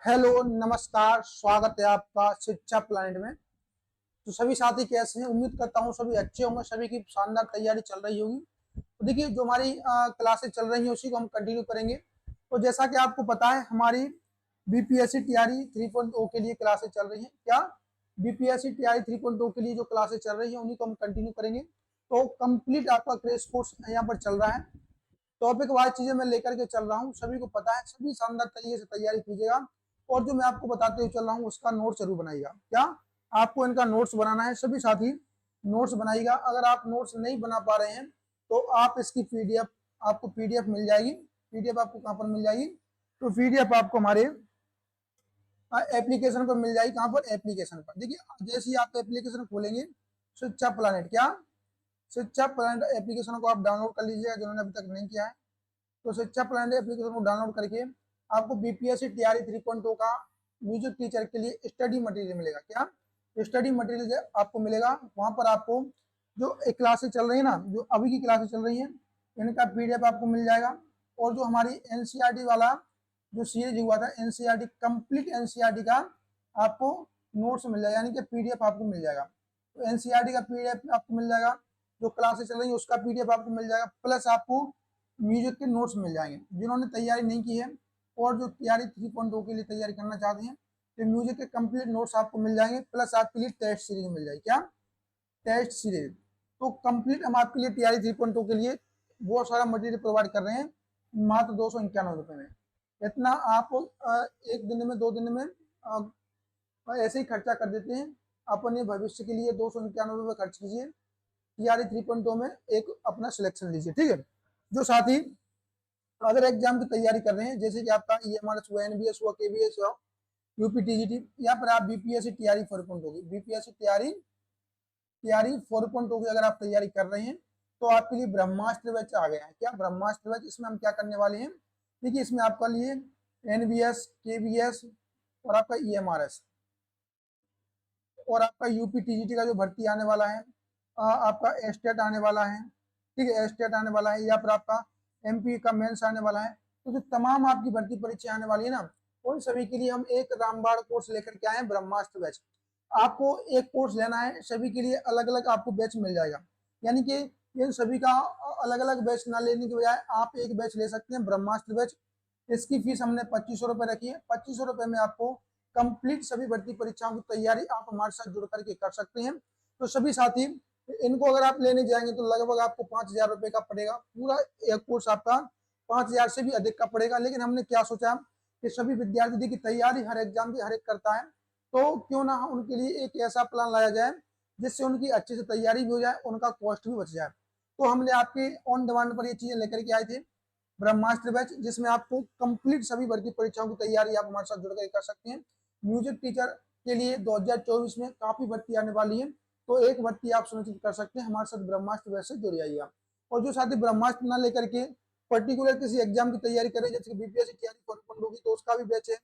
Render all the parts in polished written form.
Hello नमस्कार, स्वागत है आपका शिक्षा प्लानिट में। तो सभी साथी कैसे हैं? उम्मीद करता हूँ सभी अच्छे होंगे, सभी की शानदार तैयारी चल रही होगी। तो देखिए, जो हमारी क्लासेस चल रही हैं उसी को हम कंटिन्यू करेंगे। तो जैसा कि आपको पता है, हमारी बीपीएससी टीआरई 3.0 के लिए क्लासेस चल रही हैं। क्या बीपीएससी टीआरई 3.0 के लिए जो क्लासेस चल रही है उन्हीं को हम कंटिन्यू करेंगे। तो कंप्लीट आपका क्रैश कोर्स यहाँ पर चल रहा है। टॉपिक वाइज चीजें मैं लेकर के चल रहा हूँ, सभी को पता है, सभी शानदार तरीके से तैयारी कीजिएगा। और जो मैं आपको बताते हुए चल रहा हूँ उसका नोट जरूर बनाइएगा। क्या आपको इनका नोट्स बनाना है? सभी साथी नोट्स बनाइएगा। अगर आप नोट्स नहीं बना पा रहे हैं तो आप इसकी पीडीएफ, आपको पीडीएफ मिल जाएगी। पीडीएफ आपको कहाँ पर मिल जाएगी? तो पीडीएफ आपको हमारे एप्लीकेशन पर मिल जाएगी। कहाँ पर? एप्लीकेशन पर। देखिए, जैसे ही आप एप्लीकेशन खोलेंगे, शिक्षा प्लानेट, क्या शिक्षा प्लानेट एप्लीकेशन को आप डाउनलोड कर लीजिएगा जिन्होंने अभी तक नहीं किया है। तो शिक्षा प्लान एप्लीकेशन को डाउनलोड करके आपको बीपीएससी टीआरई 3.0 का म्यूजिक टीचर के लिए स्टडी मटेरियल मिलेगा। क्या स्टडी मटेरियल आपको मिलेगा? वहां पर आपको जो क्लासेस चल रही है ना, जो अभी की क्लासेस चल रही हैं, इनका पीडीएफ आपको मिल जाएगा। और जो हमारी एनसीईआरटी वाला जो सीरीज हुआ था, एनसीईआरटी कंप्लीट एनसीईआरटी का आपको नोट्स मिल जाएगा, यानी कि पीडीएफ आपको मिल जाएगा। तो एनसीईआरटी का पीडीएफ आपको मिल जाएगा, जो क्लासेस चल रही है उसका पीडीएफ आपको मिल जाएगा, प्लस आपको म्यूजिक के नोट्स मिल जाएंगे। जिन्होंने तैयारी नहीं की है और जो तैयारी 3.0 के लिए तैयारी करना चाहते हैं, तो म्यूजिक के कंप्लीट नोट्स आपको मिल जाएंगे, प्लस आपके लिए टेस्ट सीरीज मिल जाएगी। क्या टेस्ट सीरीज? तो कंप्लीट हम आपके लिए तैयारी 3.0 के लिए बहुत सारा मटेरियल प्रोवाइड कर रहे हैं, मात्र 291 रुपए में। इतना आप एक दिन में, 2 दिन में ऐसे ही खर्चा कर देते हैं अपने भविष्य के लिए। 291 रुपए खर्च कीजिए, टीआरई 3.0 में एक अपना सिलेक्शन लीजिए। ठीक है। जो साथी अगर एग्जाम की तैयारी कर रहे हैं, जैसे कि आपका ईएमआरएस हुआ, एनबीएस हुआ, केबीएस हुआ, यूपीटीजीटी, या फिर आप बीपीएससी टीआरई 4.0 होगी, बीपीएससी टीआरई टीआरई 4.0 की अगर आप तैयारी कर रहे हैं तो आपके लिए ब्रह्मास्त्र बैच आ गया है। क्या ब्रह्मास्त्र बैच? इसमें हम क्या करने वाले हैं? देखिए, इसमें आपका लिए एनबीएस, केबीएस और आपका ईएमआरएस और आपका यूपीटीजीटी का जो भर्ती आने वाला है, आपका एस्टेट आने वाला है। ठीक है, एस्टेट आने वाला है, या फिर आपका एमपी का मेंस आने वाला है। तो जो तमाम आपकी भर्ती परीक्षा आने वाली है ना, उन सभी के लिए हम एक रामबाण कोर्स लेकर के आए हैं, ब्रह्मास्त्र बैच। आपको एक कोर्स लेना है, सभी के लिए अलग अलग आपको बैच मिल जाएगा। यानी कि इन सभी का अलग अलग बैच ना लेने की बजाय आप एक बैच ले सकते हैं, ब्रह्मास्त्र बैच। इसकी फीस हमने 2500 रुपए रखी है। 2500 रुपए में आपको कंप्लीट सभी भर्ती परीक्षाओं की तैयारी आप हमारे साथ जुड़ करके कर सकते हैं। तो सभी साथी इनको अगर आप लेने जाएंगे तो लगभग आपको 5000 रुपए का पड़ेगा। पूरा एक कोर्स आपका 5000 से भी अधिक का पड़ेगा। लेकिन हमने क्या सोचा कि सभी विद्यार्थी की तैयारी हर एग्जाम की हर एक करता है, तो क्यों ना उनके लिए एक ऐसा प्लान लाया जाए जिससे उनकी अच्छे से तैयारी भी हो जाए, उनका कॉस्ट भी बच जाए। तो हमने आपके ऑन डिमांड पर ये चीजें लेकर के आए थे, ब्रह्मास्त्र बैच, जिसमें आपको कंप्लीट सभी भर्ती परीक्षाओं की तैयारी आप हमारे साथ जुड़ कर सकते हैं। म्यूजिक टीचर के लिए 2024 में काफी भर्ती आने वाली है, तो एक भर्ती आप सुनिश्चित कर सकते हैं, हमारे साथ ब्रह्मास्त्र बैच से जुड़ जाइएगा। और जो साथी ब्रह्मास्त्र ना लेकर के पर्टिकुलर किसी एग्जाम की तैयारी करें, जैसे बीपीएससी तैयारी 4.0 होगी तो उसका भी बैच है,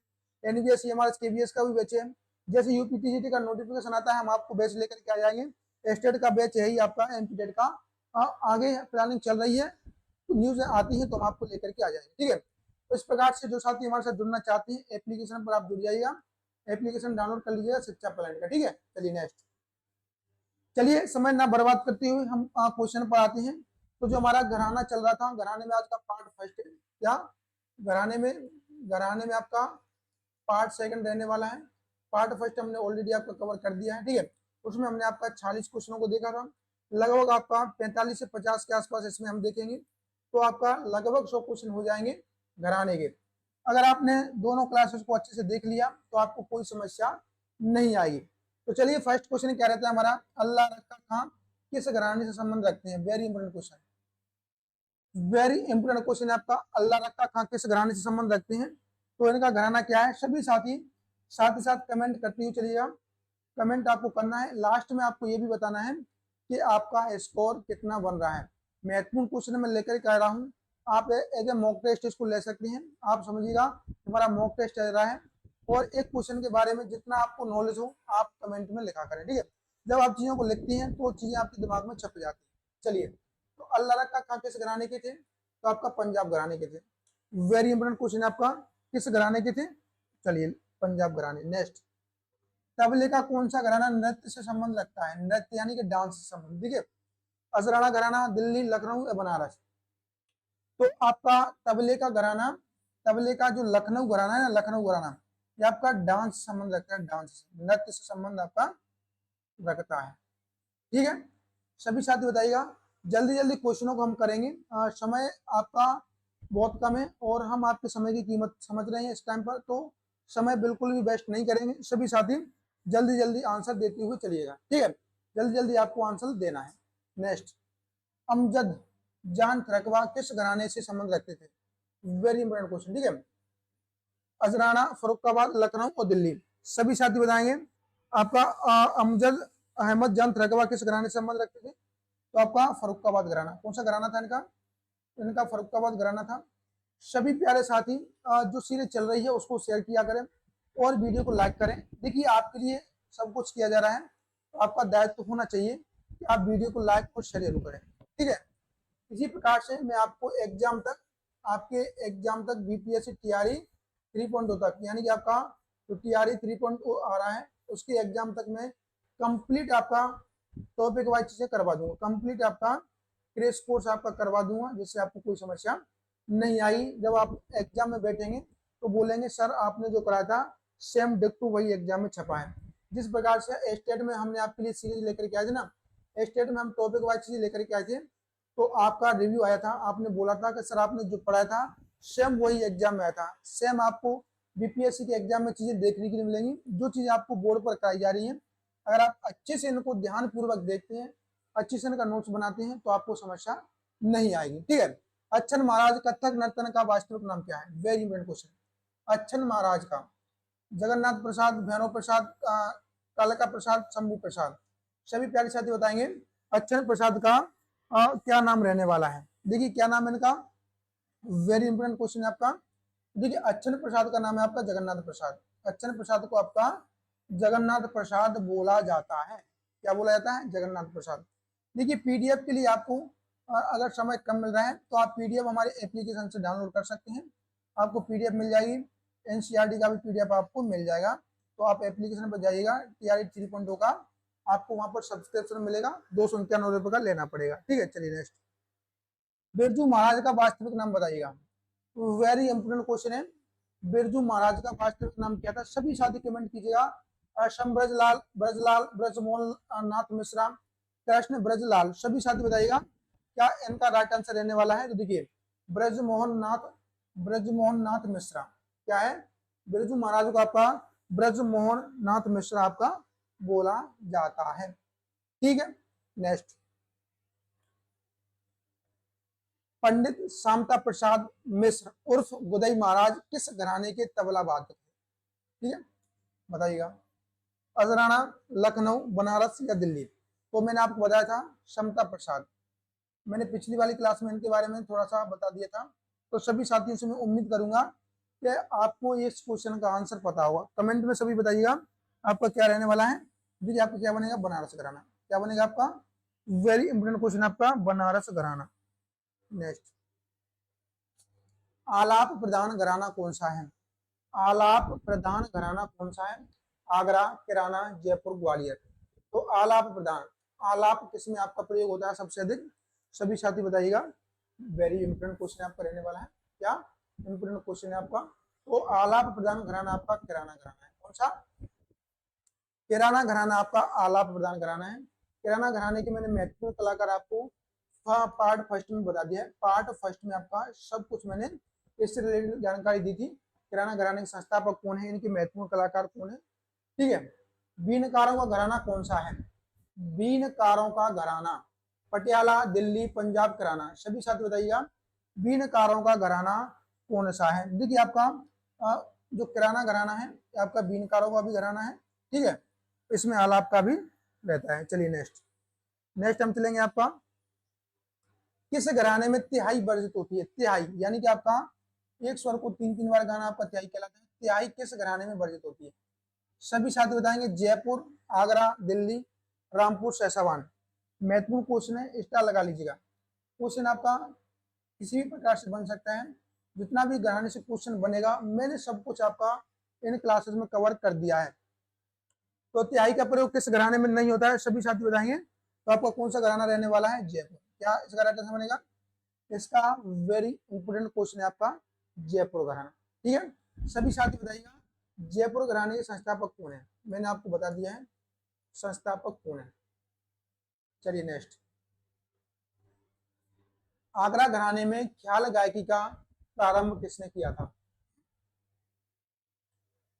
एनबीएस, एमआरएस, केबीएस का भी बैच है। जैसे यूपीटीजीटी का नोटिफिकेशन आता है हम आपको बैच लेकर के आ जाएंगे। स्टेट का बैच है ही आपका, एमपीटेट का आगे प्लानिंग चल रही है, न्यूज आती है तो हम आपको लेकर के आ जाएंगे। ठीक है। तो इस प्रकार से जो साथी हमारे साथ जुड़ना चाहते हैं, एप्लीकेशन पर आप जुड़ जाइएगा, एप्लीकेशन डाउनलोड कर लीजिएगा शिक्षा प्लान का। ठीक है। चलिए नेक्स्ट, चलिए समय ना बर्बाद करते हुए हम क्वेश्चन पर आते हैं। तो जो हमारा घराना चल रहा था, घराने में आज का पार्ट फर्स्ट है। क्या घराने में आपका पार्ट सेकंड रहने वाला है। पार्ट फर्स्ट हमने ऑलरेडी आपका कवर कर दिया है। ठीक है। उसमें हमने आपका 40 क्वेश्चनों को देखा था, लगभग आपका 45 से 50 के आसपास इसमें हम देखेंगे, तो आपका लगभग 100 क्वेश्चन हो जाएंगे घराने के। अगर आपने दोनों क्लासेस को अच्छे से देख लिया तो आपको कोई समस्या नहीं आएगी। तो चलिए, फर्स्ट क्वेश्चन क्या रहता है हमारा, अल्लाह रखा खां किस घराने से संबंध रखते हैं? Very important question, very important question है आपका, अल्लाह रखा खां किस घराने से संबंध रखते हैं? तो इनका घराना क्या है? सभी साथी साथ ही साथ कमेंट करते हुए चलिएगा। कमेंट आपको करना है, लास्ट में आपको ये भी बताना है कि आपका स्कोर कितना बन रहा है। महत्वपूर्ण क्वेश्चन में लेकर के आ रहा हूँ, आप एज ए मॉक टेस्ट इसको ले सकते हैं। आप समझिएगा हमारा मॉक टेस्ट चल रहा है, और एक क्वेश्चन के बारे में जितना आपको नॉलेज हो आप कमेंट में लिखा करें। ठीक है। जब आप चीजों को लिखती हैं तो चीजें आपके दिमाग में छप जाती है। चलिए, तो अल्लाह रखा खां किस घराने के थे? तो आपका पंजाब घराने के थे। वेरी इंपोर्टेंट क्वेश्चन आपका, किस घराने के थे? चलिए पंजाब घराने। नेक्स्ट, तबले का कौन सा घराना नृत्य से संबंध रखता है? नृत्य यानी कि डांस से संबंध। ठीक है, असराना घराना दिल्ली, लखनऊ या बनारस। तो आपका तबले का घराना, तबले का जो लखनऊ घराना है ना, लखनऊ घराना, ये आपका डांस से संबंध रखता है, डांस से, नृत्य से संबंध आपका रखता है। ठीक है, सभी साथी बताइएगा। जल्दी जल्दी क्वेश्चनों को हम करेंगे, समय आपका बहुत कम है और हम आपके समय की कीमत समझ रहे हैं इस टाइम पर, तो समय बिल्कुल भी वेस्ट नहीं करेंगे। सभी साथी जल्दी जल्दी आंसर देते हुए चलिएगा। ठीक है, जल्दी जल्दी आपको आंसर देना है। नेक्स्ट, अमजद जान थरकवा किस घराने से संबंध रखते थे? Very important question. ठीक है, अजराना, फरुखाबाद, लखनऊ और दिल्ली। सभी साथी बताएंगे आपका अमजद अहमद जान थरकवा किस घराने से संबंध रखते थे? तो आपका फरुखाबाद घराना। कौन सा घराना था इनका? इनका फरुखाबाद घराना था। सभी प्यारे साथी जो सीरीज चल रही है उसको शेयर किया करें और वीडियो को लाइक करें। देखिए, आपके लिए सब कुछ किया जा रहा है, तो आपका दायित्व होना चाहिए कि आप वीडियो को लाइक और शेयर जरूर करें। ठीक है, इसी प्रकार से मैं आपको एग्जाम तक, आपके एग्जाम तक बीपीएससी टीआरई 3.0 तक, यानी कि आपका जो टीआरई 3.0 आ रहा है उसके एग्जाम तक मैं कंप्लीट आपका टॉपिक वाइज चीजें करवा दूंगा, कंप्लीट आपका क्रैश कोर्स आपका करवा दूंगा, जिससे आपको कोई समस्या नहीं आई। जब आप एग्जाम में बैठेंगे तो बोलेंगे सर आपने जो कराया था सेम डिक्टो वही एग्जाम में छपा है। जिस प्रकार से स्टेट में हमने आपके लिए सीरीज लेकर के आए थे ना, स्टेट में हम टॉपिक वाइज चीजें लेकर के आए थे, तो आपका रिव्यू आया था, आपने बोला था कि सर आपने जो पढ़ाया था सेम वही एग्जाम में आया था। सेम आपको बीपीएससी के एग्जाम में चीजें देखने के लिए मिलेंगी, जो चीजें आपको बोर्ड पर कराई जा रही है। अगर आप अच्छे से इनको ध्यान पूर्वक देखते हैं, अच्छे से इनका नोट्स बनाते हैं, तो आपको समस्या नहीं आएगी। ठीक है, अच्छन महाराज कथक नर्तन का वास्तविक नाम क्या है? Very important question. Achchhan Maharaj का जगन्नाथ प्रसाद, भैरव प्रसाद, कालका प्रसाद, शंभू प्रसाद। सभी प्यारे साथी बताएंगे अच्छन प्रसाद का क्या नाम रहने वाला है? देखिए क्या नाम है इनका, वेरी इंपॉर्टेंट क्वेश्चन है आपका। देखिए अच्छन प्रसाद का नाम है आपका जगन्नाथ प्रसाद। अच्छन प्रसाद को आपका जगन्नाथ प्रसाद बोला जाता है। क्या बोला जाता है? जगन्नाथ प्रसाद। देखिए पीडीएफ के लिए आपको अगर समय कम मिल रहा है तो आप पीडीएफ हमारे एप्लीकेशन से डाउनलोड कर सकते हैं, आपको पीडीएफ मिल जाएगी, एनसीईआरटी का भी पीडीएफ आपको मिल जाएगा। तो आप एप्लीकेशन पर जाइएगा टीआरई 3.0 का, आपको वहां पर सब्सक्रिप्शन मिलेगा, 291 रुपए का लेना पड़ेगा। ठीक है, चलिए नेक्स्ट, बिरजू महाराज का वास्तविक नाम बताइएगा। वेरी इंपोर्टेंट क्वेश्चन है, बिरजू महाराज का वास्तविक नाम क्या था? सभी साथी कमेंट कीजिएगा। शम ब्रजलाल, ब्रजलाल, ब्रजमोहन नाथ मिश्रा, कृष्ण ब्रजलाल। सभी साथी बताइएगा क्या इनका राइट आंसर रहने वाला है? तो देखिए ब्रजमोहन नाथ, ब्रजमोहन नाथ मिश्रा क्या है? बिरजू महाराज को आपका ब्रजमोहन नाथ मिश्रा आपका बोला जाता है। ठीक है, नेक्स्ट, पंडित शामता प्रसाद मिश्र उर्फ गुदई महाराज किस घराने के तबला वादक थे? ठीक है, बताइएगा। अजराना, लखनऊ, बनारस या दिल्ली? तो मैंने आपको बताया था शामता प्रसाद, मैंने पिछली वाली क्लास में इनके बारे में थोड़ा सा बता दिया था। तो सभी साथियों से मैं उम्मीद करूंगा कि आपको इस क्वेश्चन का आंसर पता होगा। कमेंट में सभी बताइएगा आपका क्या रहने वाला है। देखिए आपका क्या बनेगा? बनारस घराना। क्या बनेगा आपका? वेरी इंपोर्टेंट क्वेश्चन आपका, बनारस घराना। नेक्स्ट, आलाप प्रधान घराना कौन सा है? आलाप प्रधान घराना कौन सा है? आगरा, किराना, जयपुर, ग्वालियर। तो आलाप प्रधान, आलाप किसमें आपका प्रयोग होता है सबसे अधिक? सभी साथी बताइएगा। वेरी इंपोर्टेंट क्वेश्चन आपका रहने वाला है। क्या इंपोर्टेंट क्वेश्चन है आपका? तो आलाप प्रधान घराना आपका किराना घराना है। कौन सा? किराना घराना आपका आलाप प्रधान घराना है। किराना घराने के मैंने महत्वपूर्ण कलाकार आपको पार्ट फर्स्ट में बता दिया है। पार्ट फर्स्ट में आपका सब कुछ मैंने इससे रिलेटेड जानकारी दी थी। किराना घराने के संस्थापक कौन है, इनके महत्वपूर्ण कलाकार कौन है। ठीक है, बीनकारों का घराना कौन सा है? बीनकारों का घराना पटियाला, दिल्ली, पंजाब, किराना। सभी साथी बताइएगा बीनकारों का घराना कौन सा है? देखिए आपका जो किराना घराना है आपका बीनकारों का भी घराना है। ठीक है, इसमें आलाप का भी रहता है। चलिए नेक्स्ट, नेक्स्ट हम चलेंगे आपका किस घराने में तिहाई वर्जित होती है? तिहाई यानी कि आपका एक स्वर को 3-3 बार गाना आपका तिहाई कहलाता है। तिहाई किस घराने में वर्जित होती है? सभी साथी बताएंगे जयपुर, आगरा, दिल्ली, रामपुर, सैसावान। महत्वपूर्ण क्वेश्चन है, स्टार लगा लीजिएगा। क्वेश्चन आपका किसी भी प्रकार से बन सकता है, जितना भी घराने से क्वेश्चन बनेगा मैंने सब कुछ आपका इन क्लासेस में कवर कर दिया है। तो तिहाई का प्रयोग किस घराने में नहीं होता है, सभी साथी बताएंगे। तो आपका कौन सा घराना रहने वाला है, जयपुर। क्या इसका राइट आंसर बनेगा, इसका वेरी इंपोर्टेंट क्वेश्चन है आपका जयपुर घराना। ठीक है, सभी साथी बताइएगा जयपुर घराने के संस्थापक कौन है। मैंने आपको बता दिया है संस्थापक कौन है। चलिए नेक्स्ट, आगरा घराने में ख्याल गायकी का प्रारंभ किसने किया था।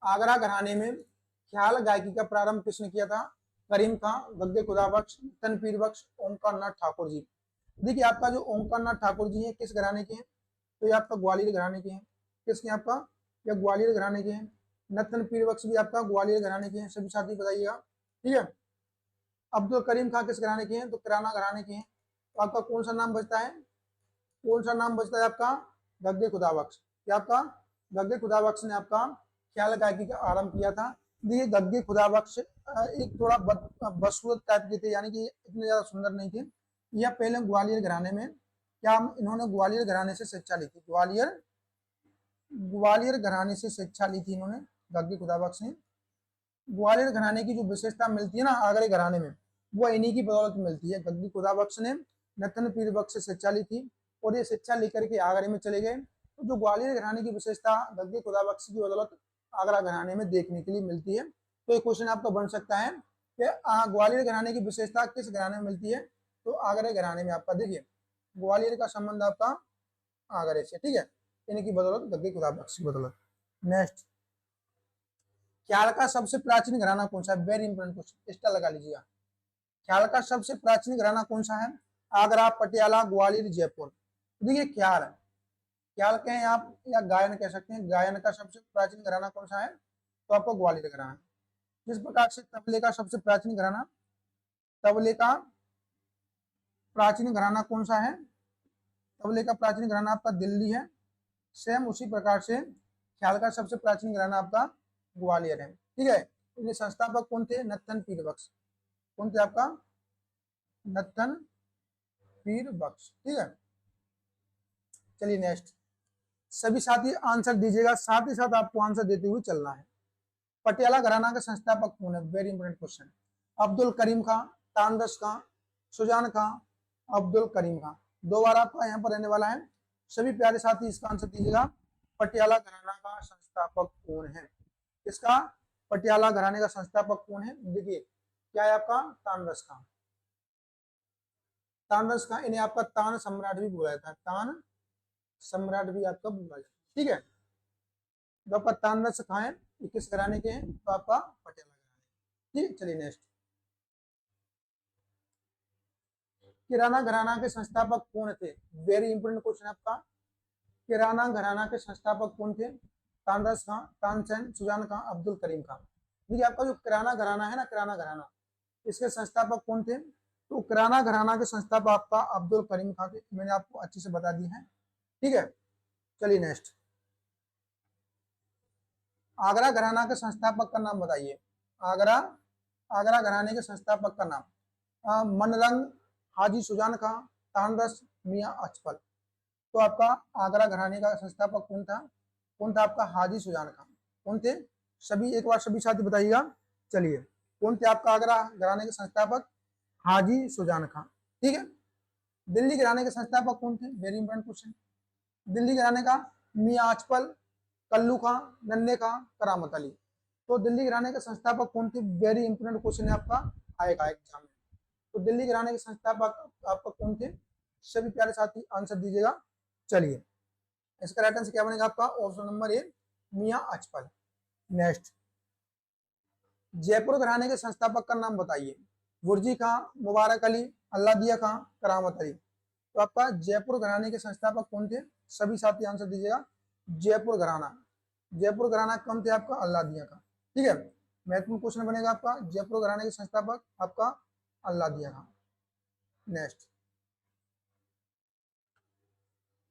आगरा घराने में ख्याल गायकी का प्रारंभ किसने किया था, करीम खां, गद्दे खुदा बख्श, तनपीर बख्श, ओंकार नाथ ठाकुर जी। देखिए आपका जो ओंकार नाथ ठाकुर जी है किस घराने के हैं, तो ये आपका ग्वालियर घराने के हैं। किसके आपका, ये ग्वालियर घराने के हैं। नतन पीर बख्श भी आपका ग्वालियर घराने के हैं, सभी साथी बताइएगा। ठीक है, अब्दुल करीम खां किस घराने के हैं, तो किराना घराने के हैं। तो आपका कौन सा नाम बचता है, कौन सा नाम बचता है आपका, गद्दे खुदा बख्श। क्या आपका गद्दे खुदा बख्श ने आपका ख्याल गायकी का आरंभ किया था। देखिए गद्दे खुदा बख्श एक थोड़ा बदसूरत टाइप के थे, यानी कि इतने ज्यादा सुंदर नहीं थे। यह पहले ग्वालियर घराने में, क्या इन्होंने ग्वालियर घराने से शिक्षा ली थी, ग्वालियर घराने से शिक्षा ली थी इन्होंने, गद्दे खुदा बख्श ने। ग्वालियर घराने की जो विशेषता मिलती है ना आगरे घराने में, वो इन्हीं की बदौलत मिलती है। गद्दी खुदा बख्श ने नतन पीर बख्श से शिक्षा ली थी और ये शिक्षा लेकर के आगरे में चले गए। तो जो ग्वालियर घराने की विशेषता गद्दी खुदा बख्श की बदौलत आगरा घराने में देखने के लिए मिलती है। तो एक क्वेश्चन आपका बन सकता है कि ग्वालियर घराने की विशेषता किस घराने में मिलती है, तो आगरे घराने में। आपका देखिए ग्वालियर का संबंध आपका आगरे से, ठीक है, इनकी बदौलत, गद्दी खुदा बख्श की बदौलत। नेक्स्ट, ख्याल का सबसे प्राचीन घराना कौन सा है, वेरी इंपोर्टेंट क्वेश्चन, इसका लगा लीजिएगा। ख्याल का सबसे प्राचीन घराना कौन सा है, आगरा, पटियाला, ग्वालियर, जयपुर। देखिए ख्याल, ख्याल कहें आप या गायन कह सकते हैं, गायन का सबसे प्राचीन घराना कौन सा है, तो आपको ग्वालियर घराना। जिस प्रकार से तबले का सबसे प्राचीन घराना, तबले का प्राचीन घराना कौन सा है, तबले का प्राचीन घराना आपका दिल्ली है। सेम उसी प्रकार से ख्याल का सबसे प्राचीन घराना आपका ग्वालियर है। ठीक है, इनके संस्थापक कौन थे, नत्थन पीर बख्श। कौन थे आपका, नत्थन पीर बख्श। ठीक है, चलिए नेक्स्ट, सभी साथी आंसर दीजिएगा, साथ ही साथ आपको आंसर देते हुए चलना है। पटियाला घराना का संस्थापक कौन है, very important question. Abdul Karim खां, तानदस खां, सुजान खां, अब्दुल करीम खां। दो बार आपका यहाँ पर रहने वाला है। सभी प्यारे साथी इसका आंसर दीजिएगा, पटियाला घराना का संस्थापक कौन है। इसका पटियाला घराने का संस्थापक कौन है, देखिए क्या है आपका, तानदस खां। तानदस खां, इन्हें आपका तान सम्राट भी बोला जाता है, तान सम्राट भी आपका बोला जाता है। ठीक है, तो आपका तानदस खां है, ये किस घराने के हैं, तो आपका पटियाला घराने। ठीक, चलिए नेक्स्ट, किराना घराना के संस्थापक कौन थे, वेरी इंपोर्टेंट क्वेश्चन आपका। किराना घराना के संस्थापक कौन थे, तानदस खां, तानसेन, सुजान खां, अब्दुल करीम खां। देखिए आपका जो किराना घराना है ना, किराना घराना, इसके संस्थापक कौन थे, तो किराना घराना के संस्थापक आपका अब्दुल करीम खां थे। मैंने आपको अच्छे से बता दी है। ठीक है, चलिए नेक्स्ट, आगरा घराना के संस्थापक का नाम बताइए। आगरा, आगरा घराने के संस्थापक का नाम, मनरंग, हाजी सुजान खां, तानदस, मियां अचपल। तो आपका आगरा घराने का संस्थापक कौन था, कौन था आपका, हाजी सुजान खां। कौन थे, सभी एक बार सभी साथी बताइएगा। चलिए कौन थे आपका आगरा घराने के संस्थापक, हाजी सुजान खां। ठीक है, दिल्ली घराने के संस्थापक कौन थे, वेरी इंपोर्टेंट क्वेश्चन। दिल्ली घराने का मियां अचपल, कल्लू खां, नन्हे खां, करामत अली। तो दिल्ली घराने के संस्थापक कौन थे, वेरी इंपोर्टेंट क्वेश्चन है आपका, आएगा एग्जाम में। तो दिल्ली घराने के संस्थापक आपका कौन थे, सभी प्यारे साथी आंसर दीजिएगा। चलिए इसका राइट आंसर क्या बनेगा आपका, option number a, Miyan Achpal. Next, Jaipur घराने के संस्थापक का नाम बताइए। गुरजी खां, मुबारक अली, अल्लादिया खां, करामत अली। तो आपका जयपुर घराने के संस्थापक कौन थे, सभी साथी आंसर दीजिएगा। जयपुर घराना, जयपुर घराना कौन थे आपका, अल्लादिया खां। ठीक है, महत्वपूर्ण क्वेश्चन बनेगा आपका, जयपुर घराने के संस्थापक आपका अल्लादिया खां। नेक्स्ट,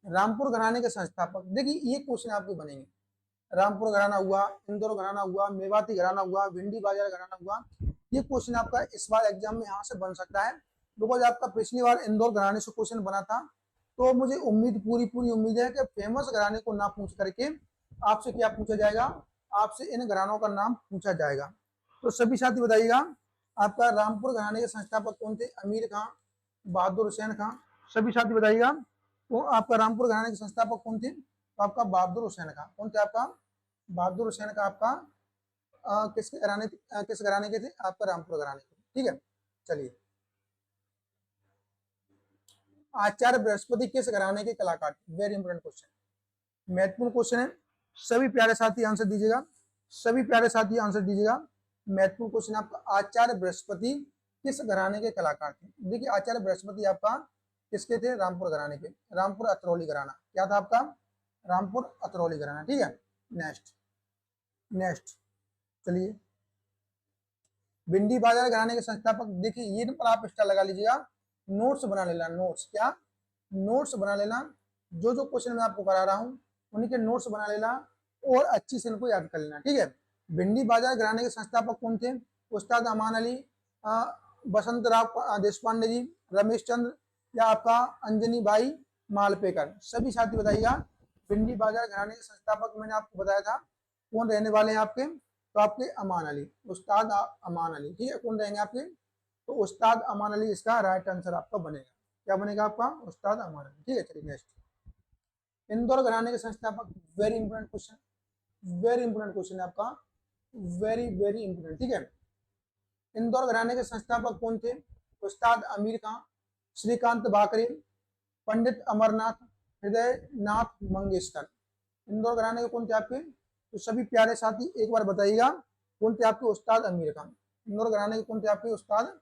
रामपुर घराने के संस्थापक, देखिए ये क्वेश्चन आपके बनेंगे। रामपुर घराना हुआ, इंदौर घराना हुआ, मेवाती घराना हुआ, भिंडी बाजार घराना हुआ। ये क्वेश्चन आपका इस बार एग्जाम में यहाँ से बन सकता है, बिकॉज आपका पिछली बार इंदौर घराने से क्वेश्चन बना था। तो मुझे उम्मीद, पूरी पूरी उम्मीद है कि फेमस घराने को ना पूछ करके आपसे क्या पूछा जाएगा, आपसे इन घरानों का नाम पूछा जाएगा। तो सभी साथी बताइएगा, आपका रामपुर घराने के संस्थापक कौन थे? अमीर खां, बहादुर हुसैन खां। सभी साथी बताइएगा, तो आपका रामपुर घराने के संस्थापक कौन थे? तो आपका बहादुर हुसैन खां। कौन थे आपका? बहादुर हुसैन का आपका किस घराने के थे? आपका रामपुर घराने के। ठीक है, चलिए। आचार्य बृहस्पति किस घराने के कलाकार थे? वेरी इंपोर्टेंट क्वेश्चन, महत्वपूर्ण क्वेश्चन है। सभी प्यारे साथी आंसर दीजिएगा, सभी प्यारे साथी आंसर दीजिएगा। महत्वपूर्ण क्वेश्चन आपका, आचार्य बृहस्पति किस घराने के कलाकार थे? देखिए, आचार्य बृहस्पति आपका किसके थे? रामपुर घराने के, रामपुर अतरौली घराना। क्या था आपका? रामपुर अतरौली घराना। ठीक है, नेक्स्ट नेक्स्ट चलिए। भिंडी बाजार घराने के संस्थापक, देखिए ये पर आप स्टार लगा लीजिएगा, नोट्स बना लेना। नोट्स क्या? नोट्स बना लेना। जो जो क्वेश्चन मैं आपको करा रहा हूँ उन्हीं के नोट्स बना लेना और अच्छी से इनको याद कर लेना। ठीक है, भिंडी बाजार घराने के संस्थापक कौन थे? उस्ताद अमान अली, बसंत राव देशपांडे जी, रमेश चंद्र, या आपका अंजनी भाई मालपेकर। सभी साथी बताइएगा, भिंडी बाजार घराने के संस्थापक मैंने आपको बताया था कौन रहने वाले हैं आपके? तो आपके अमान अली, उस्ताद अमान अली। ठीक है, कौन रहेंगे आपके? तो उस्ताद अमान अली इसका राइट आंसर आपका बनेगा। क्या बनेगा आपका? उस्ताद अमान अली। ठीक है, चलिए नेक्स्ट। इंदौर घराने के संस्थापक, very important question, very important question है आपका, वेरी वेरी इंपोर्टेंट। ठीक है, इंदौर घराने के संस्थापक कौन थे? उस्ताद अमीर खां, श्रीकांत बाकरे, पंडित अमरनाथ, हृदय नाथ मंगेशकर। इंदौर घराने के कौन थे आपके? तो सभी प्यारे साथी एक बार बताइएगा, कौन थे आपके? उस्ताद अमीर खान। इंदौर घराने के कौन थे आपके? उस्ताद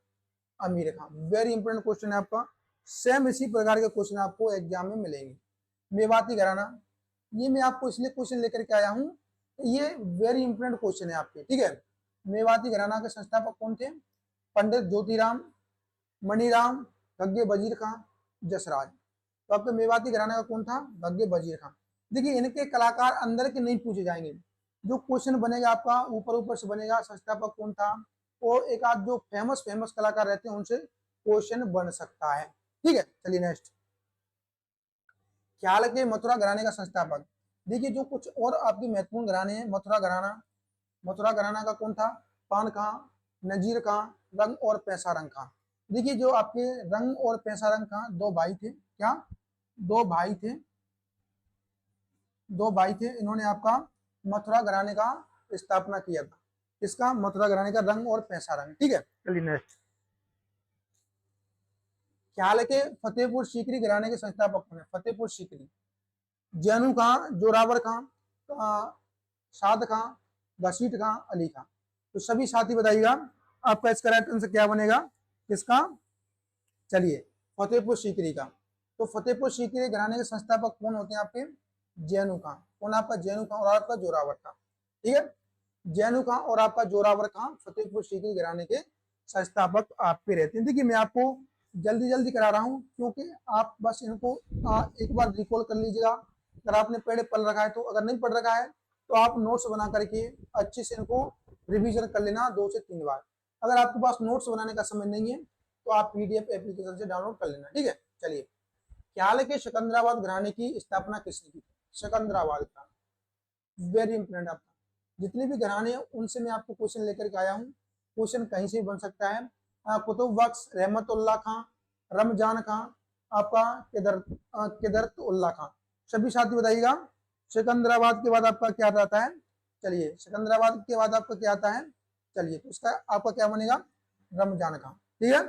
अमीर खान। वेरी इंपोर्टेंट क्वेश्चन है आपका। सेम इसी प्रकार के क्वेश्चन आपको एग्जाम में मिलेंगे। मेवाती घराना, ये मैं आपको इसलिए क्वेश्चन लेकर के आया हूँ, ये वेरी इंपोर्टेंट क्वेश्चन है आपके। ठीक है, मेवाती घराना के संस्थापक कौन थे? पंडित ज्योतिराम, मणिराम, भग्गे वजीर खां, जसराज। तो आपके मेवाती घराना का कौन था? भग्गे वजीर खां। देखिए, इनके कलाकार अंदर के नहीं पूछे जाएंगे, जो क्वेश्चन बनेगा आपका ऊपर ऊपर से बनेगा, संस्थापक कौन था, और एक आध जो फेमस फेमस कलाकार रहते हैं उनसे क्वेश्चन बन सकता है। ठीक है, चलिए नेक्स्ट। ख्याल के मथुरा घराने का संस्थापक, देखिए जो कुछ और आपकी महत्वपूर्ण घराने हैं, मथुरा घराना, मथुरा घराना का कौन था? पान खां, नजीर खां, रंग और पैसा रंग खां। देखिए, जो आपके रंग और पैसा रंग खां दो भाई थे। क्या? दो भाई थे, दो भाई थे। इन्होंने आपका मथुरा घराने का स्थापना किया था। इसका मथुरा घराने का, रंग और पैसा रंग। ठीक है, चलिए नेक्स्ट। ख्याल के फतेहपुर सीकरी घराने के संस्थापक कौन है? फतेहपुर सीकरी, जैनू खां, जोरावर खां, साद खां, घसीट खां, अली खां। तो सभी साथी बताइएगा, आपका इसका राइट आंसर क्या बनेगा? किसका? चलिए, फतेहपुर सीकरी का। तो फतेहपुर सीकरी घराने के संस्थापक कौन होते हैं आपके? जैनू खां। कौन आपका? जैनू खां और आपका जोरावर खां। ठीक है, जैनू खां और आपका जोरावर खां फतेहपुर सीकरी घराने के संस्थापक आपके रहते हैं। देखिए, मैं आपको जल्दी जल्दी करा रहा हूँ क्योंकि आप बस इनको एक बार रिकॉल कर लीजिएगा। अगर आपने पहले पढ़ रखा है तो, अगर नहीं पढ़ रखा है तो आप नोट्स बना करके अच्छे से इनको रिवीजन कर लेना 2 से 3 बार। अगर आपके पास नोट्स बनाने का समय नहीं है तो आप पीडीएफ एप्लीकेशन से डाउनलोड कर लेना। ठीक है, चलिए। ख्याल के सिकंदराबाद घराने की स्थापना किसने की? सिकंदराबाद का, वेरी इंपोर्टेंट आपका। जितने भी घराने हैं उनसे मैं आपको क्वेश्चन लेकर के आया हूँ। क्वेश्चन कहीं से भी बन सकता है। कुतुब बख्श, रहमतुल्लाह खां, रमजान खां, आपका किदरत उल्लाह खां। सभी साथी बताइएगा, सिकंदराबाद के बाद आपका क्या आता है? चलिए, सिकंदराबाद के बाद आपका क्या आता है? चलिए, तो इसका आपका क्या बनेगा? रमजान खां। ठीक है,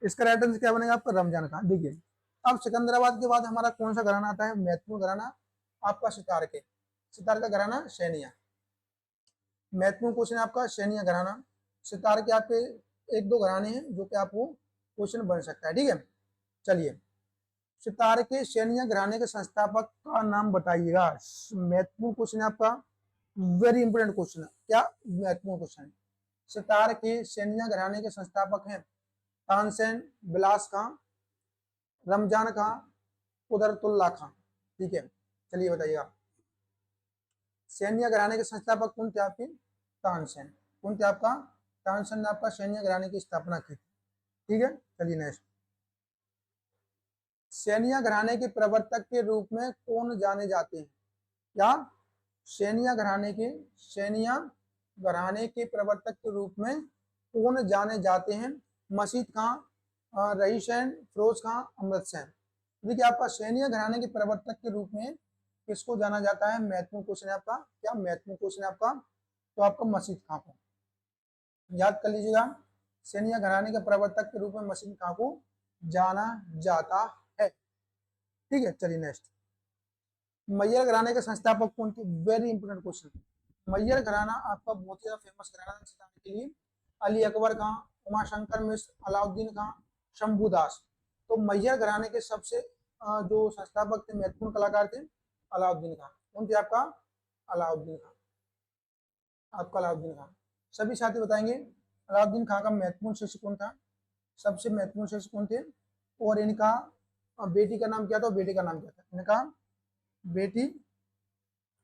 इसका राइट आंसर क्या बनेगा आपका? रमजान खां। देखिए, अब सिकंदराबाद के बाद हमारा कौन सा घराना आता है? महत्वपूर्ण घराना आपका सितार के, सितार का घराना सैनिया। महत्वपूर्ण क्वेश्चन आपका सैनिया घराना। सितार के आपके एक दो घराने हैं जो कि आपको क्वेश्चन बन सकता है। ठीक है, चलिए। सितार के सैनिया घराने के संस्थापक का नाम बताइएगा। महत्वपूर्ण क्वेश्चन है आपका, वेरी इंपोर्टेंट क्वेश्चन है। क्या महत्वपूर्ण क्वेश्चन है? सितार के सैनिया घराने के संस्थापक हैं तानसेन, बिलास खां, रमजान खां, कुदरतुल्लाह खां। ठीक है, चलिए बताइएगा, सैन्य घराने के संस्थापक कौन थे आपके? तानसेन। कौन थे आपका? तानसेन ने आपका सैन्य घराने की स्थापना की। ठीक है, चलिए नेक्स्ट। सैन्य घराने के प्रवर्तक के रूप में कौन जाने जाते हैं? क्या? सैनिया घराने के प्रवर्तक के रूप में कौन जाने जाते हैं? मशीद खां, रईस सेन, फिरोज खां, अमृत सेन। देखिए आपका सैनिया घराने के प्रवर्तक के रूप में किसको जाना जाता है? महत्वपूर्ण क्वेश्चन है आपका, क्या महत्वपूर्ण क्वेश्चन है आपका? तो आपका मशीद खां को याद कर लीजिएगा। सैनिया घराने के प्रवर्तक के रूप में मशीद खां को जाना जाता है। ठीक है, चलिए नेक्स्ट। मैयर घराने के संस्थापक कौन थे? Very important question. मैयर घराना आपका बहुत ही फेमस घराना सितारे के लिए अली अकबर खां, उमाशंकर मिश्र, अलाउद्दीन खां, शंभुदास। तो मैयर घराने के सबसे जो संस्थापक थे, महत्वपूर्ण कलाकार थे, अलाउद्दीन खां। कौन थे आपका? अलाउद्दीन खां, आपका अलाउद्दीन खां। सभी साथी बताएंगे अलाउद्दीन खां का महत्वपूर्ण शिष्य कौन था? सबसे महत्वपूर्ण शिष्य कौन थे? और इनका बेटी का नाम क्या था? बेटे का नाम क्या था? इनका बेटी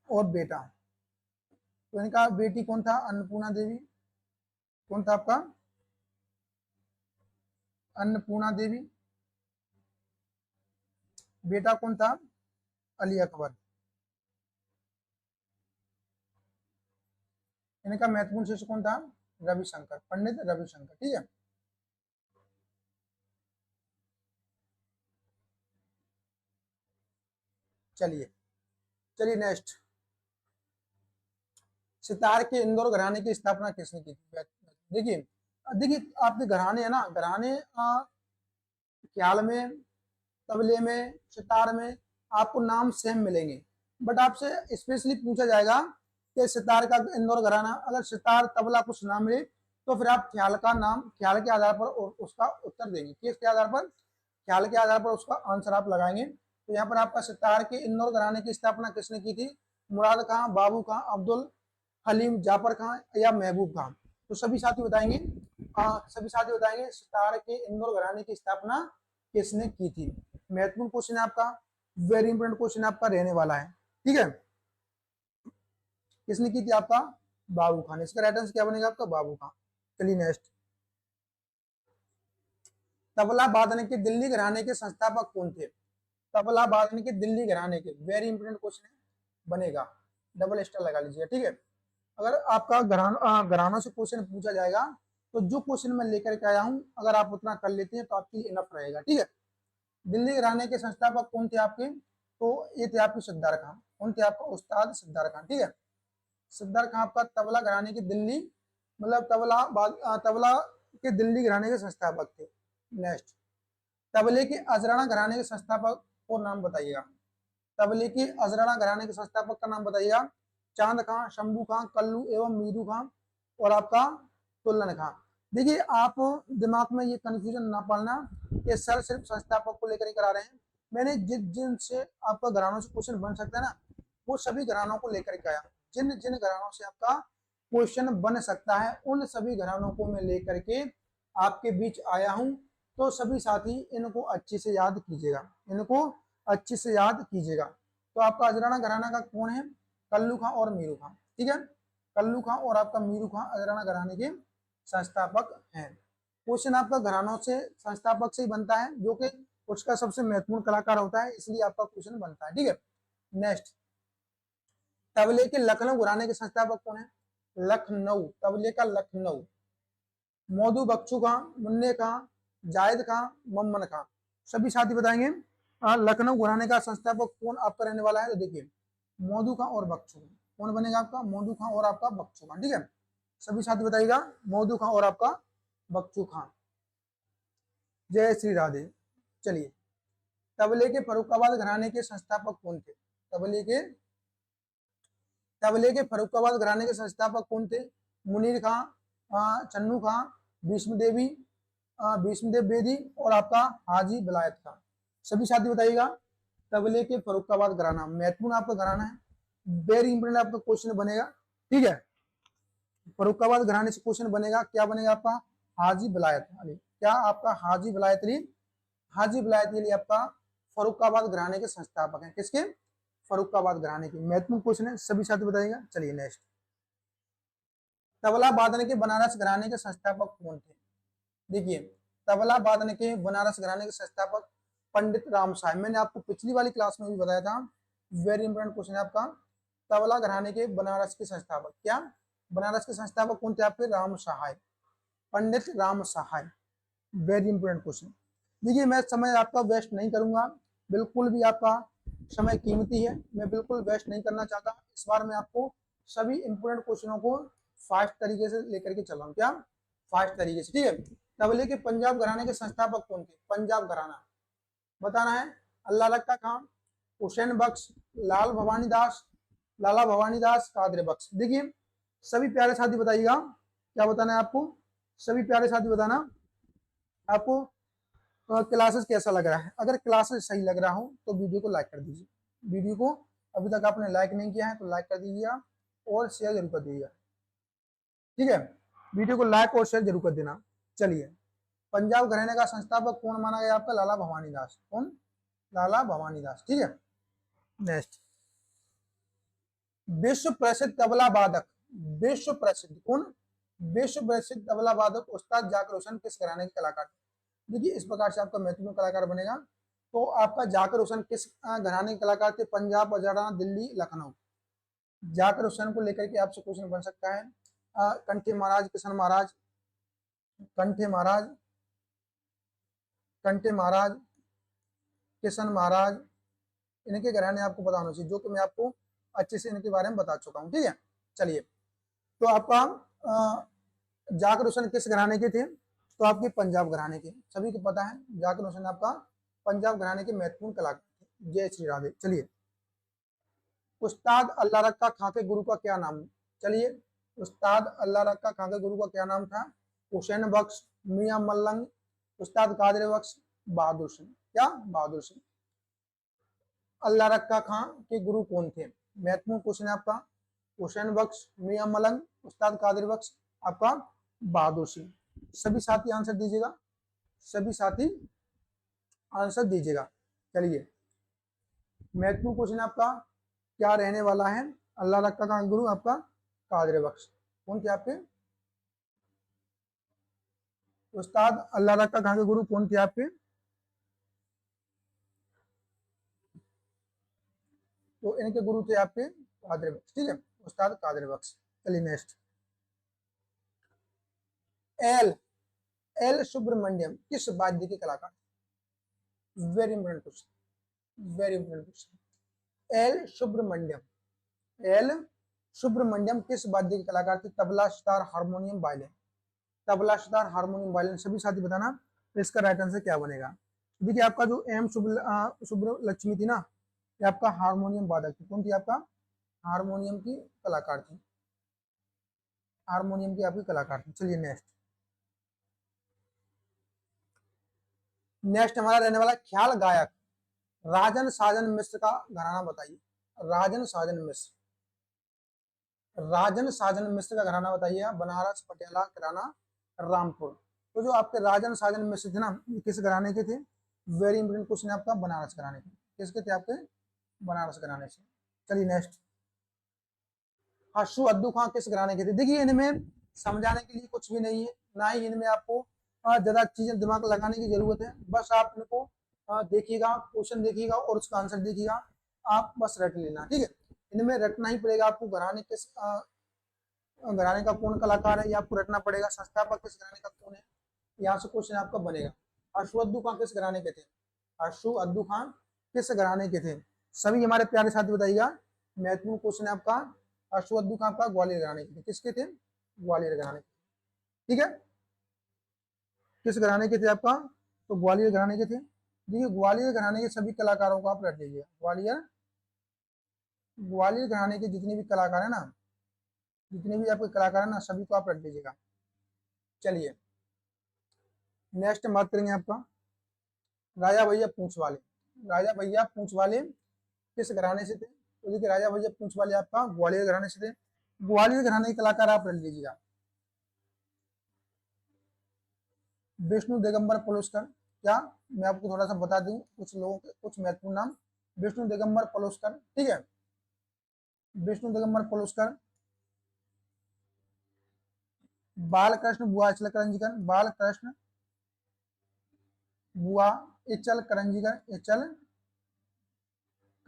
और बेटा। तो इनका बेटी कौन था? अन्नपूर्णा देवी। कौन था आपका? अन्नपूर्णा देवी। बेटा कौन था? अली अकबर। इनका महत्वपूर्ण शिष्य कौन था? रविशंकर, पंडित रविशंकर। ठीक है, चलिए चलिए नेक्स्ट। सितार के इंदौर घराने की स्थापना किसने की थी? देखिए देखिए आपके घराने है ना, घराने ख्याल में, तबले में, सितार में आपको नाम सेम मिलेंगे, बट आपसे स्पेशली पूछा जाएगा कि सितार का इंदौर घराना, अगर सितार तबला कुछ नाम मिले तो फिर आप ख्याल का नाम, ख्याल के आधार पर उसका उत्तर देंगे। किसके आधार पर? ख्याल के आधार पर उसका आंसर आप लगाएंगे। तो यहाँ पर आपका सितार के इंदौर घराने की स्थापना किसने की थी? मुराद खां, बाबू खां, अब्दुल हलीम, जाफर खां या महबूब खां। तो सभी साथी बताएंगे, सभी साथी बताएंगे सितार के इंदौर घराने की स्थापना किसने की थी। महत्वपूर्ण क्वेश्चन है आपका, वेरी इंपोर्टेंट क्वेश्चन आपका रहने वाला है। ठीक है, किसने की थी? आपका बाबू खान। इसका राइट आंसर क्या बनेगा? आपका बाबू खान। चलिए नेक्स्ट। तबला वादन के दिल्ली घराने के संस्थापक कौन थे? तबला वादन के दिल्ली घराने के, वेरी इंपोर्टेंट क्वेश्चन बनेगा, डबल स्टार लगा लीजिए। ठीक है, अगर आपका घरानों से क्वेश्चन पूछा जाएगा तो जो क्वेश्चन मैं लेकर के आया हूं अगर आप उतना कर लेते हैं तो आपके लिए इनफ रहेगा। ठीक है, दिल्ली घराने के संस्थापक कौन थे आपके? तो ये थे आपके सिद्धार खान। कौन थे आपका? उस्ताद सिद्धार खान। ठीक है, सिद्धार खान आपका तबला घराने की दिल्ली, मतलब तबला के दिल्ली घराने के संस्थापक थे। नेक्स्ट, तबले के अजराना घराने के संस्थापक को नाम बताइएगा। तबले के अजराना घराने के संस्थापक का नाम बताइएगा। चांद खां, शंभू खां, कल्लू एवं मीरू खां और आपका तुल्लन खां। देखिए आप दिमाग में ये कंफ्यूजन ना पालना कि सर सिर्फ संस्थापक को लेकर करा रहे हैं। मैंने जिनसे आपका घरानों से क्वेश्चन बन सकता है ना, वो सभी घरानों को लेकर के आया। जिन जिन घरानों से आपका क्वेश्चन बन सकता है उन सभी घरानों को मैं लेकर के आपके बीच आया हूं। तो सभी साथी इनको अच्छे से याद कीजिएगा, इनको अच्छे से याद कीजिएगा। तो आपका अजराना घराना का कौन है? कल्लू खां और मीरू खां। ठीक है, कल्लू खां और आपका मीरू खां अजराना घराने के संस्थापक हैं। क्वेश्चन आपका घरानों से, संस्थापक से ही बनता है, जो कि उसका सबसे महत्वपूर्ण कलाकार होता है, इसलिए आपका क्वेश्चन बनता है। ठीक है, नेक्स्ट। तबले के लखनऊ घराने के संस्थापक कौन है? लखनऊ, तबले का लखनऊ। मौदू बख्शू खां, मुन्ने खां, जायद खां, मम्मन खां। सभी साथी बताएंगे लखनऊ घराने का संस्थापक कौन आपका रहने वाला है? तो देखिए मौदू खां और बख्शू। कौन बनेगा आपका? मौदू खां और आपका बख्शू खां। ठीक है, सभी साथी बताइएगा मौदू खां और आपका बख्शू खां। जय श्री राधे। चलिए, तबले के फर्रुखाबाद घराने के संस्थापक कौन थे? तबले के फर्रुखाबाद घराने के संस्थापक कौन थे? मुनीर खां, चन्नू खां, भीष्म देव बेदी और आपका हाजी विलायत खां। सभी साथी बताइएगा तबले के फर्रुखाबाद घराना, महत्वपूर्ण आपका घराना है, वेरी इंपोर्टेंट आपका क्वेश्चन बनेगा। ठीक है, फर्रुखाबाद घराने से क्वेश्चन बनेगा, क्या बनेगा आपका? हाजी विलायत अली। क्या आपका? हाजी विलायत अली। हाजी विलायत अली आपका फर्रुखाबाद घराने के संस्थापक हैं। किसके? फर्रुखाबाद घराने की। महत्वपूर्ण क्वेश्चन है, सभी साथी बताइएगा। चलिए नेक्स्ट। तबला वादन के बनारस घराने के संस्थापक कौन थे? देखिए तबला वादन के बनारस घराने के संस्थापक पंडित राम साहब। मैंने आपको पिछली वाली क्लास में भी बताया था, वेरी इंपोर्टेंट क्वेश्चन है आपका। तबला घराने के बनारस के संस्थापक, क्या बनारस के संस्थापक कौन थे आपके? Ram Sahay, Pandit Ram Sahay. Very important question. देखिए मैं समय आपका वेस्ट नहीं करूंगा, बिल्कुल भी आपका समय कीमती है, मैं बिल्कुल वेस्ट नहीं करना चाहता। इस बार मैं आपको सभी इंपोर्टेंट क्वेश्चनों को फास्ट तरीके से लेकर के चल रहा हूँ, क्या फास्ट तरीके से, ठीक है। तबले के पंजाब घराने के संस्थापक कौन थे? पंजाब घराना बताना है। अल्लाह रखा खां, हुसैन बख्श, लाल भवानी दास, लाला भवानी दास, कादर बख्श। देखिए सभी प्यारे साथी बताइएगा, क्या बताना है आपको? सभी प्यारे साथी बताना आपको क्लासेस कैसा लग रहा है। अगर क्लासेस सही लग रहा हो तो वीडियो को लाइक कर दीजिए। वीडियो को अभी तक आपने लाइक नहीं किया है तो लाइक कर दीजिएगा और शेयर जरूर कर दीजिएगा, ठीक है। वीडियो को लाइक और शेयर जरूर कर देना। चलिए, पंजाब घराने का संस्थापक कौन माना गया आपका? लाला भवानी दास। कौन? लाला भवानी दास, ठीक है। नेक्स्ट, विश्व प्रसिद्ध तबला वादक, विश्व प्रसिद्ध कौन? विश्व प्रसिद्ध तबला वादक उस्ताद जाकिर हुसैन किस घराने के कलाकार? देखिए इस प्रकार से आपका महत्वपूर्ण कलाकार बनेगा। तो आपका जाकिर हुसैन किस घराने के कलाकार थे? पंजाब, हरियाणा, दिल्ली, लखनऊ। जाकिर हुसैन को लेकर के आपसे क्वेश्चन बन सकता है। कंठे महाराज, किशन महाराज, कंठे महाराज, कंठे महाराज, किशन महाराज, इनके घराने आपको पता होना चाहिए, जो कि मैं आपको अच्छे से इनके बारे में बता चुका हूँ, ठीक है। चलिए, तो आपका जाकिर हुसैन किस घराने के थे? तो आपके पंजाब घराने के, सभी को पता है जाकिर हुसैन आपका पंजाब घराने के महत्वपूर्ण कलाकार थे। जय श्री राधे। चलिए, उस्ताद अल्लाह रक्का खां के गुरु का क्या नाम? चलिए, उस्ताद अल्लाह रक्का खां के गुरु का क्या नाम था? हुसैन बख्श, मियां मल्लंग, उस्ताद कादर बख्श, बहादुर सिंह। क्या? बहादुर सिंह। अल्लाह रक्का खां के गुरु कौन थे? महत्वपूर्ण क्वेश्चन है आपका। हुसैन बख्श, मियां मलंग, उस्ताद कादिर बख्श, आपका बहादुर सिंह। सभी साथी आंसर दीजिएगा, सभी साथी आंसर दीजिएगा। चलिए, महत्वपूर्ण क्वेश्चन आपका क्या रहने वाला है? अल्लाह रक्का का गुरु आपका कादिर बख्श। कौन थे आपके? उस्ताद अल्लाह रक्का खां के गुरु कौन थे आपके? तो इनके गुरु थे आपके कादिर बख्श, ठीक है, उस्ताद कादिर बख्श। चलिए नेक्स्ट, एल एल सुब्रमण्यम किस वाद्य के कलाकार? Very important question, very important question. L Subramaniam, L Subramaniam किस वाद्य के कलाकार थे? Tabla, sitar, harmonium, violin. Tabla, sitar, harmonium, violin. सभी साथी बताना तो इसका राइट आंसर क्या बनेगा। देखिए आपका जो एम शुभ्र लक्ष्मी थी ना, ये आपका हारमोनियम वादक थी। कौन थी आपका? हारमोनियम की कलाकार थी, हारमोनियम की आपकी कलाकार थी। चलिए नेक्स्ट, नेक्स्ट हमारा रहने वाला ख्याल गायक राजन साजन मिश्र का घराना बताइए। राजन साजन मिश्र, राजन साजन मिश्र का घराना बताइए। बनारस, पटियाला, किराना, रामपुर। तो जो आपके राजन साजन मिश्र थे ना, ये किस घराने के थे? वेरी इंपोर्टेंट क्वेश्चन है आपका, बनारस घराने के। किसके थे आपके? बनारस घराने से। चलिए नेक्स्ट, हशु अद्दू खां किस घराने के थे? देखिए इनमें समझाने के लिए कुछ भी नहीं है, ना ही इनमें आपको ज्यादा चीजें दिमाग लगाने की जरूरत है। बस आप इनको देखिएगा, क्वेश्चन देखिएगा और उसका आंसर देखिएगा, आप बस रट लेना, ठीक है। इनमें रटना ही पड़ेगा आपको, घराने किस घराने का कौन कलाकार है ये आपको रटना पड़ेगा, संस्थापक किस घराने का कौन है, यहाँ से क्वेश्चन आपका बनेगा। अश्वद्दू खान किस घराने के थे? अश्वद्दू खान किस घराने के थे? सभी हमारे प्यारे साथी बताइएगा, महत्वपूर्ण क्वेश्चन है आपका। अश्वद्दू खान का ग्वालियर घराने के थे। किसके थे? ग्वालियर घराने के, ठीक है। किस घराने के थे आपका? तो ग्वालियर घराने के थे। देखिए ग्वालियर घराने के सभी कलाकारों को आप रट लीजिए। ग्वालियर, ग्वालियर घराने के जितने भी कलाकार है ना, जितने भी आपके कलाकार है ना, सभी को आप रट लीजिएगा। चलिए नेक्स्ट हम बात करेंगे आपका राजा भैया पूंछ वाले। राजा भैया पूंछ वाले किस घराने से थे? तो देखिए राजा भैया पूंछ वाले आपका ग्वालियर घराने से थे। ग्वालियर घराने के कलाकार आप रट लीजिएगा। विष्णु दिगंबर पलुस्कर, क्या मैं आपको थोड़ा सा बता दूं कुछ लोगों के कुछ महत्वपूर्ण नाम। विष्णु दिगंबर पलुस्कर, ठीक है, विष्णु दिगंबर पलुस्कर, बालकृष्ण बुआ अचल करंजीकर, बालकृष्ण बुआ इचल करंजीकर, इचल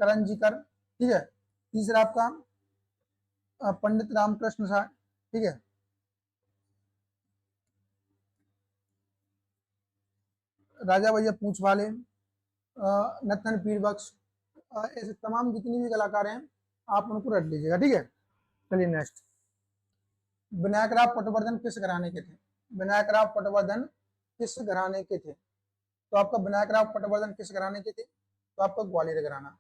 करंजीकर, ठीक है। तीसरा आपका पंडित रामकृष्ण शाह, ठीक है, राजा भैया पूंछ वाले, नथन पीर बख्श, ऐसे तमाम जितनी भी कलाकार हैं आप उनको रट लीजिएगा, ठीक है। चलिए नेक्स्ट, विनायक राव पटवर्धन किस घराने के थे? विनायक राव पटवर्धन किस घराने के थे? तो आपका विनायक राव पटवर्धन किस घराने के थे? तो आपका ग्वालियर घराना,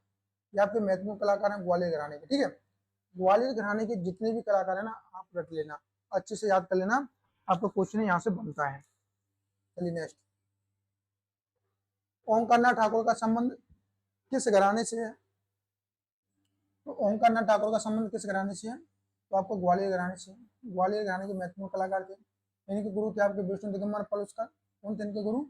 ये आपके महत्वपूर्ण कलाकार हैं ग्वालियर घराने के, ठीक है। ग्वालियर घराने के जितने भी कलाकार हैं ना आप रट लेना, अच्छे से याद कर लेना, आपका क्वेश्चन यहाँ से बनता है। चलिए नेक्स्ट, ओंकारनाथ ठाकुर का संबंध किस घराने से है? तो ओंकारनाथ ठाकुर का संबंध किस घराने से है? तो आपको ग्वालियर घराने से। ग्वालियर घराने के महत्वपूर्ण कलाकार थे, इनके गुरु थे आपके विष्णु दिगंबर पलुस्कर। कौन थे इनके गुरु?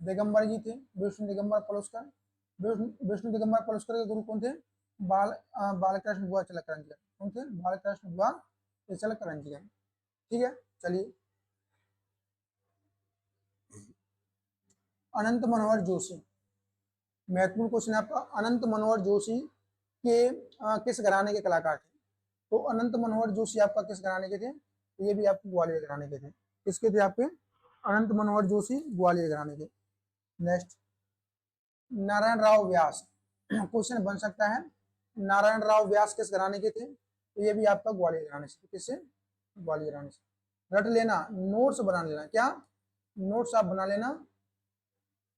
दिगंबर जी थे, विष्णु दिगंबर पलुस्कर। विष्णु दिगंबर पलुस्कर के गुरु कौन थे? बालकृष्ण बुआ चलकरंजी। कौन थे? बालकृष्ण बुआ चलकरंजी, ठीक है। चलिए, अनंत मनोहर जोशी, महत्वपूर्ण क्वेश्चन है आपका, अनंत मनोहर जोशी के किस घराने के कलाकार थे? तो अनंत मनोहर जोशी आपका किस घराने के थे? तो ये भी आपके ग्वालियर घराने के थे। किसके थे आपके? अनंत मनोहर जोशी ग्वालियर घराने के। नेक्स्ट, नारायण राव व्यास, क्वेश्चन बन सकता है, नारायण राव व्यास किस घराने के थे? तो ये भी आपका ग्वालियर घराने से। किससे? ग्वालियर घराने से। रट लेना, नोट्स बना लेना, क्या नोट्स आप बना लेना,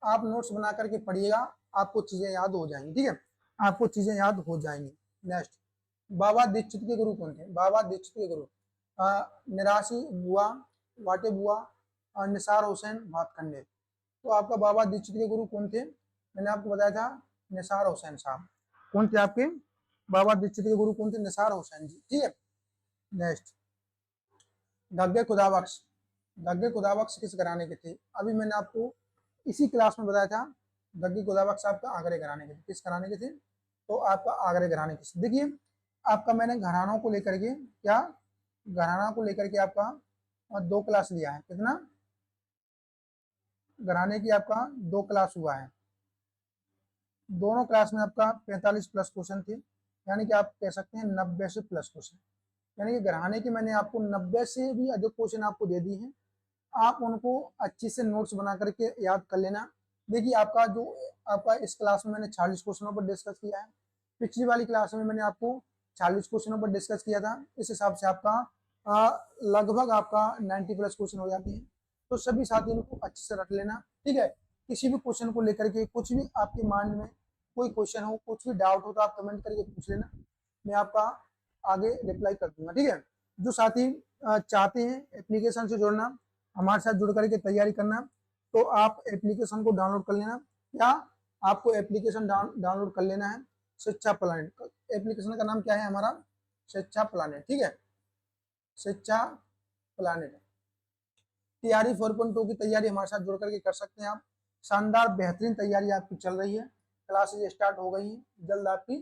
आप नोट्स बना करके पढ़िएगा, आपको चीजें याद हो जाएंगी, ठीक है, आपको चीजें याद हो जाएंगी। नेक्स्ट, बाबा दीक्षित के गुरु कौन थे? बाबा दीक्षित के गुरु निराशी बुआ, वाटे बुआ, निसार हुसैन भातखंडे। तो आपका बाबा दीक्षित के गुरु कौन थे? मैंने आपको बताया था निसार हुसैन साहब। कौन थे आपके बाबा दीक्षित के गुरु? कौन थे? निसार हुसैन जी, ठीक है। नेक्स्ट, गग्गे खुदाबख्श, गग्गे खुदाबख्श किस घराने के थे? अभी मैंने आपको इसी क्लास में बताया था, गग्गे खुदाबख्श आपका आगरे घराने के थे। किस घराने के थे? तो आपका आगरे घराने के। देखिए आपका मैंने घरानों को लेकर के, क्या घराना को लेकर के आपका 2 क्लास लिया है। कितना? घराने की आपका 2 क्लास हुआ है, दोनों क्लास में आपका 45 प्लस क्वेश्चन थे, यानी कि आप कह सकते हैं 90 से प्लस क्वेश्चन, यानी कि घराने की मैंने आपको 90 से भी अधिक क्वेश्चन आपको दे दी हैं, आप उनको अच्छे से नोट्स बना करके याद कर लेना। देखिए आपका जो आपका इस क्लास में मैंने 40 क्वेश्चनों पर डिस्कस किया है, पिछली वाली क्लास में मैंने आपको 40 क्वेश्चनों पर डिस्कस किया था, इस हिसाब से आपका लगभग आपका 90 प्लस क्वेश्चन हो जाते हैं। तो सभी साथियों को अच्छे से रख लेना, ठीक है। किसी भी क्वेश्चन को लेकर के कुछ भी आपके माइंड में कोई क्वेश्चन हो, कुछ भी डाउट हो तो आप कमेंट करके पूछ लेना, मैं आपका आगे रिप्लाई कर दूंगा, ठीक है। जो साथी चाहते हैं एप्लीकेशन से जुड़ना, हमारे साथ जुड़ करके तैयारी करना, तो आप एप्लीकेशन को डाउनलोड कर लेना, या आपको एप्लीकेशन डाउनलोड कर लेना है शिक्षा प्लानेट। एप्लीकेशन का नाम क्या है हमारा? शिक्षा प्लानेट, ठीक है, शिक्षा प्लानेट। तैयारी 4.2 की तैयारी हमारे साथ जुड़ करके कर सकते हैं आप, शानदार बेहतरीन तैयारी आपकी चल रही है, क्लासेज स्टार्ट हो गई हैं, जल्द आपकी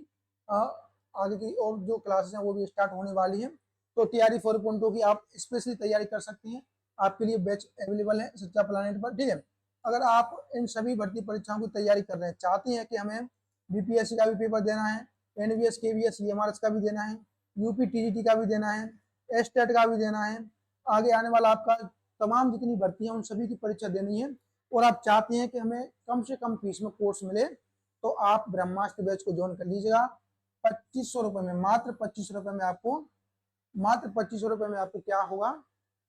आगे की और जो क्लासेस हैं वो भी स्टार्ट होने वाली है। तो तैयारी 4.2 की आप स्पेशली तैयारी कर सकती हैं, आपके लिए बैच अवेलेबल है शिक्षा प्लानेट पर, ठीक है। अगर आप इन सभी भर्ती परीक्षाओं की तैयारी कर रहे हैं, चाहते हैं कि हमें बीपीएससी का भी पेपर देना है, एनवीएस केवीएस ईएमआरएस का भी देना है, यूपी टीजीटी का भी देना है, एस्टेट का भी देना है, आगे आने वाला आपका तमाम जितनी भर्तियां उन सभी की परीक्षा देनी है, और आप चाहते हैं कि हमें कम से कम फीस में कोर्स मिले, तो आप ब्रह्मास्त्र बैच को ज्वाइन कर लीजिएगा। 2500 रुपए में, मात्र 2500 रुपए में आपको, मात्र 2500 रुपए में आपको क्या होगा,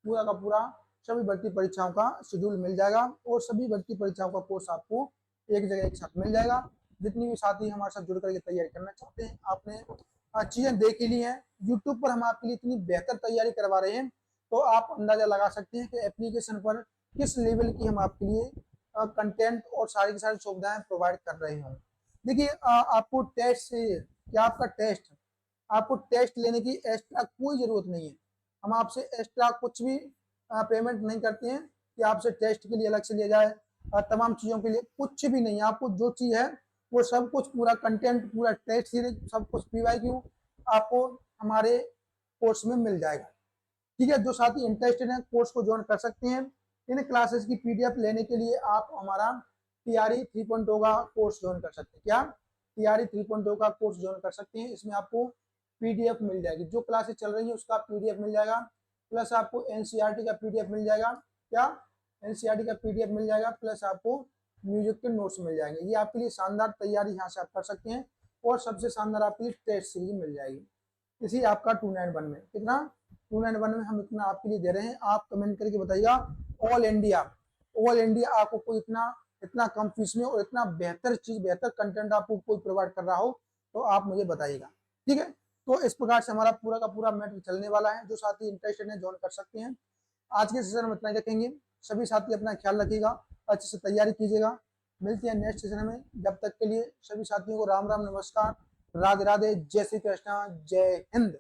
पूरा का पूरा सभी भर्ती परीक्षाओं का शेड्यूल मिल जाएगा, और सभी भर्ती परीक्षाओं का कोर्स आपको एक जगह एक साथ मिल जाएगा। जितनी भी साथी हमारे साथ जुड़ करके तैयारी करना चाहते हैं, आपने चीजें देख ली हैं, यूट्यूब पर हम आपके लिए इतनी बेहतर तैयारी करवा रहे हैं, तो आप अंदाजा लगा सकते हैं कि एप्लीकेशन पर किस लेवल की हम आपके लिए कंटेंट और सारी की सारी सुविधाएं प्रोवाइड कर रहे हों। देखिए आपको टेस्ट से, क्या आपका टेस्ट, आपको टेस्ट लेने की एक्स्ट्रा कोई जरूरत नहीं है, हम आपसे एक्स्ट्रा कुछ भी पेमेंट नहीं करते हैं कि आपसे टेस्ट के लिए अलग से लिया जाए, तमाम चीजों के लिए कुछ भी नहीं है। आपको जो चीज है वो सब कुछ, पूरा कंटेंट, पूरा टेस्ट सीरीज, सब कुछ PYQ आपको हमारे कोर्स में मिल जाएगा, ठीक है। जो साथी इंटरेस्टेड हैं कोर्स को ज्वाइन कर सकते हैं। इन क्लासेस की PDF लेने के लिए आप हमारा TRE 3.0 का कोर्स ज्वाइन कर सकते हैं। क्या TRE 3.0 का कोर्स ज्वाइन कर सकते हैं? इसमें आपको पीडीएफ मिल जाएगी, जो क्लासेस चल रही है उसका पीडीएफ मिल जाएगा, प्लस आपको एनसीईआरटी का पीडीएफ मिल जाएगा, क्या एनसीईआरटी का पीडीएफ मिल जाएगा, प्लस आपको म्यूजिक के नोट्स मिल जाएंगे। ये आपके लिए शानदार तैयारी यहाँ से आप कर सकते हैं, और सबसे शानदार आपके लिए टेस्ट सीरीज मिल जाएगी इसी आपका 291 में। कितना 291 में हम इतना आपके लिए दे रहे हैं। आप कमेंट करके बताइएगा ऑल इंडिया आपको कोई इतना कम फीस में और इतना बेहतर चीज, बेहतर कंटेंट आपको कोई प्रोवाइड कर रहा हो तो आप मुझे बताइएगा, ठीक है। तो इस प्रकार से हमारा पूरा का पूरा मैटर चलने वाला है। जो साथी इंटरेस्टेड है ज्वाइन कर सकते हैं। आज के सेशन में इतना रखेंगे। सभी साथी अपना ख्याल रखिएगा, अच्छे से तैयारी कीजिएगा। मिलते हैं नेक्स्ट सेशन में। जब तक के लिए सभी साथियों को राम राम, नमस्कार, राधे राधे, जय श्री कृष्णा, जय हिंद।